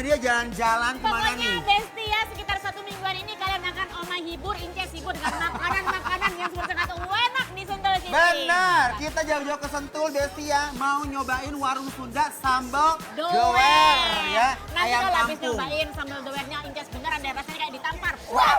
sama dia jalan-jalan kemana Pokoknya nih? Besti ya, sekitar 1 mingguan ini kalian akan Omai hibur, Inces hibur dengan makanan-makanan yang seperti kata enak di Sentul sini. Benar, kita jauh-jauh ke Sentul Besti ya, mau nyobain warung Sunda sambal Doer doer ya, Nanti ayam kalau habis kampung. nyobain sambal doernya Inces beneran deh, rasanya kayak ditampar. Wow.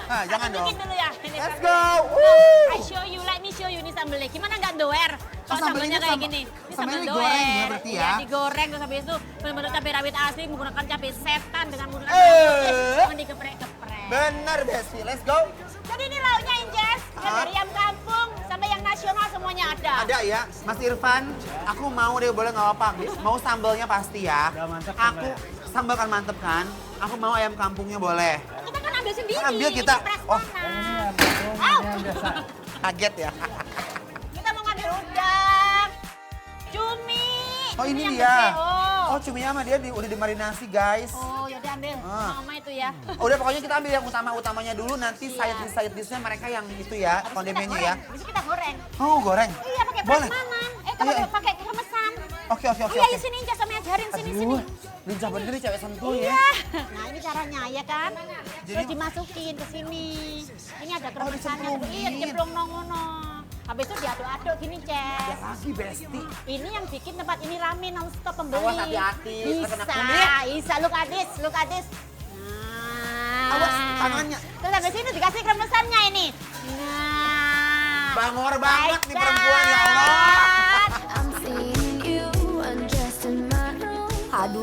Nah, jangan Aku dong. bikin dulu ya. Ini Let's sambelnya. go. Woo. I show you, let me show you ini sambelnya. Gimana nggak doer? Kalau sambel sambelnya ini kayak sambel- gini. Ini sambelnya sambal digoreng doer. ya berarti ya? Iya, digoreng terus habis itu benar-benar cabai rawit asli menggunakan cabai setan dengan menggunakan Eh. jangan dikeprek-keprek. Bener Besti, let's go. Jadi ini lauknya Inces, yang Ah. dari ayam kampung sampai yang nasional semuanya ada. Ada ya, Mas Irfan, aku mau deh boleh nggak apa-apa. Mau sambalnya pasti ya. Udah mantep Aku sambal sambal kan mantep kan. Aku mau ayam kampungnya boleh. Kita kan ambil sendiri. Ambil kita. ini Oh. prasmanan. Ini yang biasa. Kaget ya. Kita mau ngambil udang, cumi. Oh ini yang dia. gede, oh. Oh cuminya sama dia udah dimarinasi guys. Oh, yaudah ambil. Ah. Mama itu ya. Udah pokoknya kita ambil yang utama-utamanya dulu, nanti Iya. side dishnya mereka yang itu ya, Habis kondimennya kita ya. goreng. Habis kita goreng. Oh goreng? Iya, pakai Boleh? prasmanan. Iya, Pakai iya. pakai remesan. Oke. Iya, sini Inces sama ajarin sini. Aduh, lincah bener nih cewek Sentul ya. Iya. Nah, ini caranya ya kan. Jadi- Terus dimasukin ke sini. Ini ada keremesannya. dicemplungin. Iya, dicemplung nongono. Habis itu diaduk-aduk gini, Ces. Lagi Besti. Ini yang bikin tempat ini rame non-stop pembeli. Awas, hati-hati, terkena Bisa, kulit. bisa. Look at this, look at this. Nah. Awas, tangannya. Terus habis ini dikasih kremesannya ini. Nah. Bangor banget nih Dahsyat. perempuan ya Allah. I'm seeing you undressed in my room.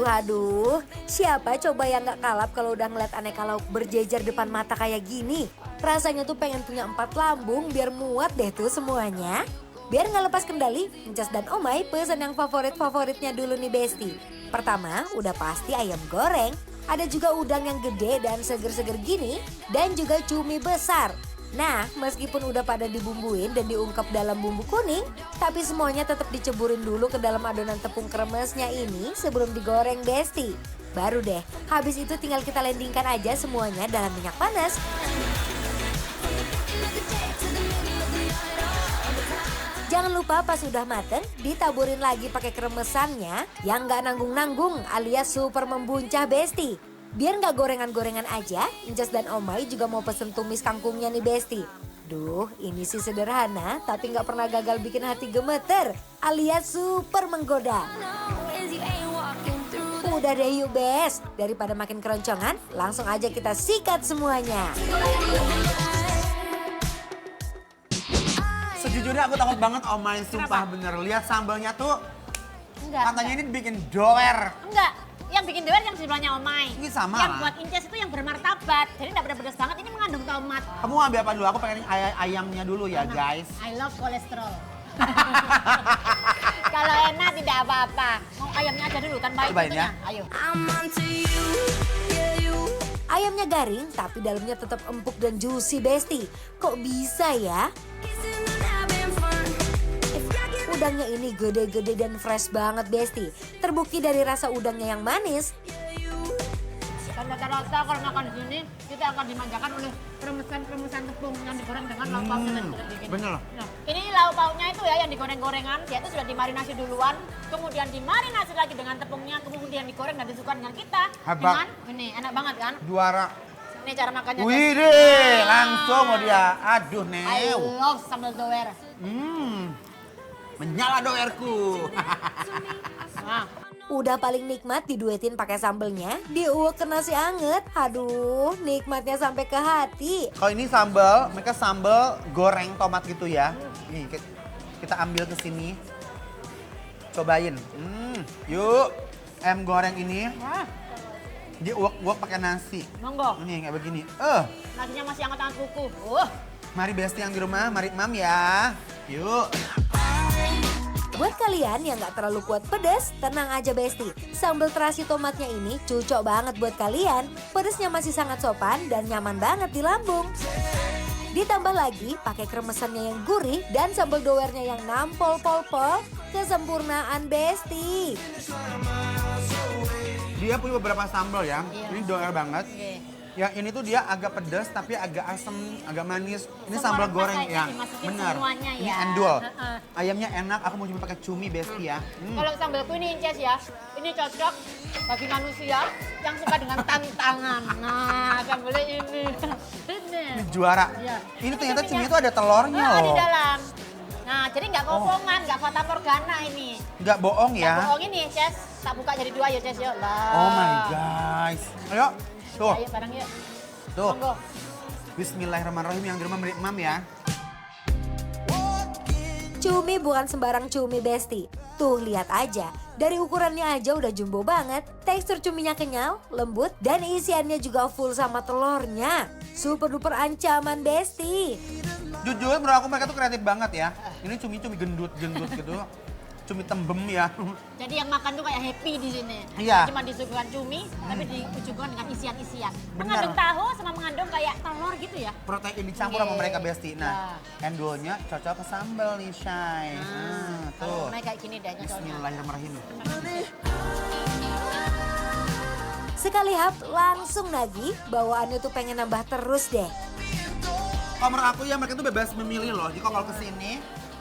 Aduh, siapa coba yang gak kalap kalau udah ngeliat aneka lauk berjejer depan mata kayak gini? Rasanya tuh pengen punya 4 lambung biar muat deh tuh semuanya. Biar gak lepas kendali, Incas dan Omai pesan yang favorit-favoritnya dulu nih Besti. Pertama, udah pasti ayam goreng. Ada juga udang yang gede dan seger-seger gini. Dan juga cumi besar. Nah, meskipun udah pada dibumbuin dan diungkep dalam bumbu kuning, tapi semuanya tetap diceburin dulu ke dalam adonan tepung kremesnya ini sebelum digoreng Besti. Baru deh, habis itu tinggal kita landingkan aja semuanya dalam minyak panas. Jangan lupa pas udah mateng, ditaburin lagi pakai kremesannya yang nggak nanggung-nanggung alias super membuncah Besti. Biar nggak gorengan-gorengan aja, Incas dan Omai juga mau pesen tumis kangkungnya nih Besti. Duh, ini sih sederhana tapi nggak pernah gagal bikin hati gemeter alias super menggoda. Is you ain't walking through the Udah deh yuk Bes, daripada makin keroncongan, langsung aja kita sikat semuanya. Sejujurnya aku takut banget Omai, sumpah bener. Lihat sambalnya tuh, Enggak. katanya ini bikin doer. Enggak. Yang bikin doer yang sebelahnya Omai. Ini sama Yang lah. buat Inces itu yang bermartabat. Jadi tidak pedas banget. Ini mengandung tomat. Kamu mau ambil apa dulu? Aku pengen ayamnya dulu ya guys. I love kolesterol. Kalau enak tidak apa-apa. Mau ayamnya aja dulu kan baik Cobain tentunya. ya. Ayo. I'm onto you, yeah you. Ayamnya garing tapi dalamnya tetap empuk dan juicy Besti. Kok bisa ya? Kissing and having fun. If I get Udangnya ini gede-gede dan fresh banget Besti. Terbukti dari rasa udangnya yang manis. Dan rata-rata kalau makan di sini kita akan dimanjakan oleh remesan-remesan tepung yang digoreng dengan lauk pauknya dan seperti ini. bener. Nah, ini lauk pauknya itu ya yang digoreng-gorengan, dia itu sudah dimarinasi duluan, kemudian dimarinasi lagi dengan tepungnya, kemudian digoreng dan disukan dengan kita. Hebat. Dengan ini enak banget kan? Juara. Ini cara makannya. Wih guys. deh, langsung mau dia. Aduh I Neo. love sambal doer. Menyala doerku. Nah, Udah paling nikmat diduetin pakai sambelnya, diuek ke nasi anget. Aduh, nikmatnya sampai ke hati. Kalau ini sambal, mereka sambal goreng tomat gitu ya. Nih kita ambil ke sini. Cobain. Yuk. Ayam goreng ini wah, diuek-uek pakai nasi. monggo. Nih kayak begini. Nasinya masih hangat-hangat kuku. Mari Besti yang di rumah, mari Mam ya. Yuk. Buat kalian yang gak terlalu kuat pedas, tenang aja Besti. Sambal terasi tomatnya ini cocok banget buat kalian. Pedasnya masih sangat sopan dan nyaman banget di lambung. Ditambah lagi pakai kremesannya yang gurih dan sambal doernya yang nampol pol-pol. Kesempurnaan Besti. Dia punya beberapa sambal ya. Iya. Ini doer banget. Oke. Yang ini tuh dia agak pedas tapi agak asam, agak manis. Ini Semua sambal rempah goreng kayaknya ya. dimasukin Benar. semuanya Ini ya. endul. Heeh. Ayamnya enak, aku mau coba pakai cumi besti ya. Kalau sambalku ini Inces ya, ini cocok bagi manusia yang suka dengan tantangan. Nah, sambalnya ini. Ini juara. Iya. Ini ternyata cuminya. cumi itu ada telurnya Di loh. dalam. Nah, jadi nggak kopongan, nggak fata morgana ini. Nggak bohong Nggak ya. bohong ini, Ces. Tak buka jadi 2 ya, Ces ya. Lah. Oh my guys. Ayo. Tuh. Ayo bareng yuk. Tuh. Monggo. Bismillahirrahmanirrahim yang di rumah Mam ya. Cumi bukan sembarang cumi Besti. Tuh lihat aja, dari ukurannya aja udah jumbo banget. Tekstur cuminya kenyal, lembut, dan isiannya juga full sama telurnya. Super duper ancaman Besti. Jujur menurut aku mereka tuh kreatif banget ya. Ini cumi-cumi gendut-gendut gitu. Cumi tembem ya. Jadi yang makan tuh kayak happy di sini. Iya. Cuma disuguhkan cumi, tapi disuguhkan dengan isian-isian. Benar. Mengandung tahu sama mengandung kayak telur gitu ya. Protein dicampur sama Iya. mereka besti. Nah, endulnya cocok ke sambal nih, Shay. Kalau Tuh. naik kayak gini deh cocoknya. Bismillahirrahmanirrahim. Sekali hap langsung nagih, bawaannya tuh pengen nambah terus deh. Kalau menurut aku ya mereka tuh bebas memilih loh. Jadi kalau kesini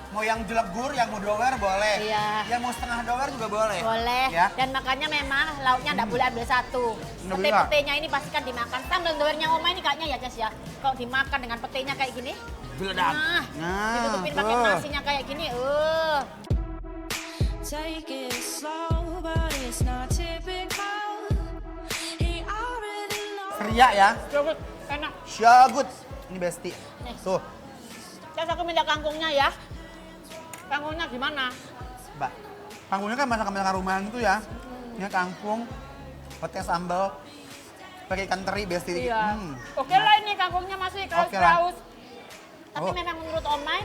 mau yang jelegur, yang mau dower boleh. Iya. Yang mau setengah dower juga boleh. Boleh. Ya. Dan makanya memang lauknya nggak boleh ambil satu. Nggak bisa. Pete-petenya ini pastikan dimakan. Sambal gorengnya Oma ini kayaknya ya, Ces ya. Kalau dimakan dengan petenya kayak gini. Geledak. Nah, ditutupin pakai tuh. nasinya kayak gini. Take it slow, but it's not typical. He already knows. Seria ya. Cukup enak. Syagut. Ini besti. Nih. Tuh, Ces aku minta kangkungnya ya. Kangkungnya gimana? Mbak. Kangkungnya kan masakan-masakan rumahan gitu ya. Ini kangkung, pakai sambal, pakai ikan teri besti. Iya. Oke lah ini kangkungnya masih kraus-kraus. Tapi Oh. memang menurut Omai,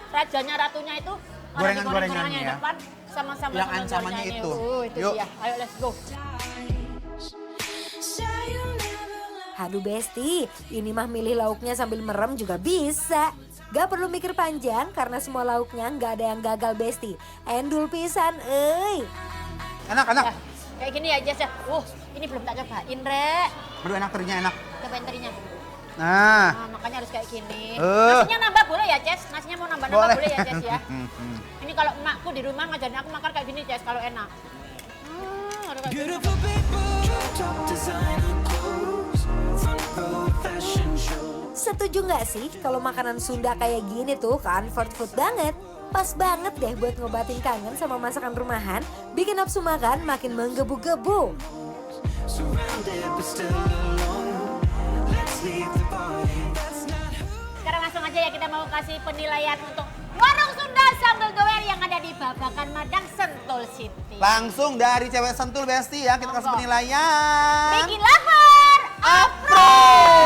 rajanya ratunya itu ada di Gorengan-gorengannya goreng-gorengannya ya. depan sama-sama Yang ancamannya itu. Itu Yuk. dia. Ayo let's go. Say you'll never love. Aduh Besti, ini mah milih lauknya sambil merem juga bisa. Gak perlu mikir panjang karena semua lauknya nggak ada yang gagal Besti. Endul pisan, Enak, enak. Ya, kayak gini ya Jess ya. Ini belum tak cobain, Rek. Aduh enak terinya enak. Cobain terinya. Nah, Nah, makanya harus kayak gini. Eh. Nasinya nambah boleh ya, Jess? Nasinya mau nambah-nambah boleh ya, Jess ya? Hmm. Ini kalau emakku di rumah ngajarin aku makan kayak gini, Jess, kalau enak. Harus kayak gini. Beautiful people, top designer clothes, front row fashion show. Setuju nggak sih kalau makanan Sunda kayak gini tuh comfort food banget? Pas banget deh buat ngobatin kangen sama masakan rumahan, bikin nafsu makan makin menggebu-gebu. Surrounded but still alone. Let's leave the party. That's not who. Sekarang langsung aja ya kita mau kasih penilaian untuk Warung Sunda Sambal Gower yang ada di Babakan Madang, Sentul City. Langsung dari cewek sentul besti ya kita kasih Monggo. penilaian. Bikin lapar, Approve!